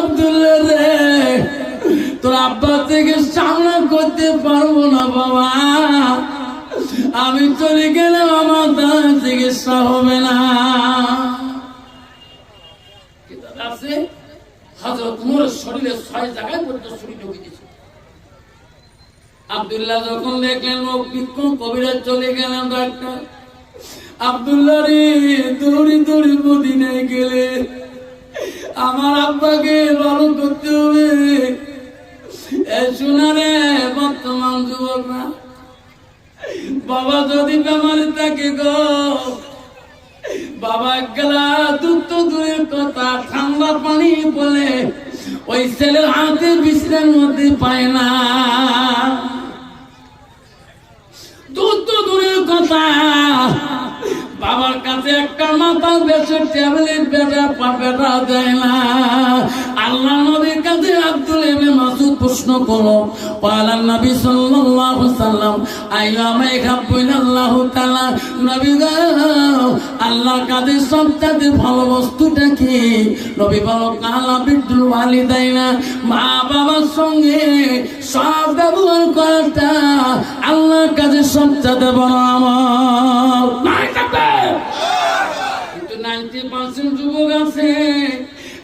আব্দুল্লাহ রে, তোর আব্বা থেকে সামনা করতে পারবো না বাবা, আমি চলে গেলাম আমার দ্বারা চিকিৎসা হবে না। আছে হযরত উমরের শরীরে 6 জায়গায় পর্যন্ত ছুরি ঢুকে দিয়েছে। আব্দুল্লাহ যখন দেখলেন অভিজ্ঞ কবিরাজ চলে গেলেন ডাক্তার, আব্দুল্লাহ রে দৌড়ি দৌড়ি মদিনায় গেলে আমার আব্বাকে ভালো করতে হবে। শোনা রে বর্তমান যুবকরা, বাবা যদি বেমারি থাকে গো, বাবা গেলা দুধ তো দূরের কথা, ঠান্ডা পানি বলে ওই ছেলের হাতে বিছানার মধ্যে পায় না। দুধ তো দূরের কথা, বাবার কাছে একটা মাথা বেশি ট্যাবলেট বেটা দেয় না। আল্লাহ নবীর কাছে আব্দুল ইবনে মাসউদ প্রশ্ন করলো, পালান নবী সাল্লাল্লাহু আলাইহি সাল্লাম আইয়ামা ইখাবুনাল্লাহু তাআলা, নবী গো আল্লাহর কাছে সবচেয়ে ভালো বস্তুটা কি? নবী বলো কালা বিদুল ওয়ালিদাইনা, মা বাবার সঙ্গে সব ব্যবহার করাটা আল্লাহর কাছে সবচেয়ে বড় আমল। 90% যুবক আছে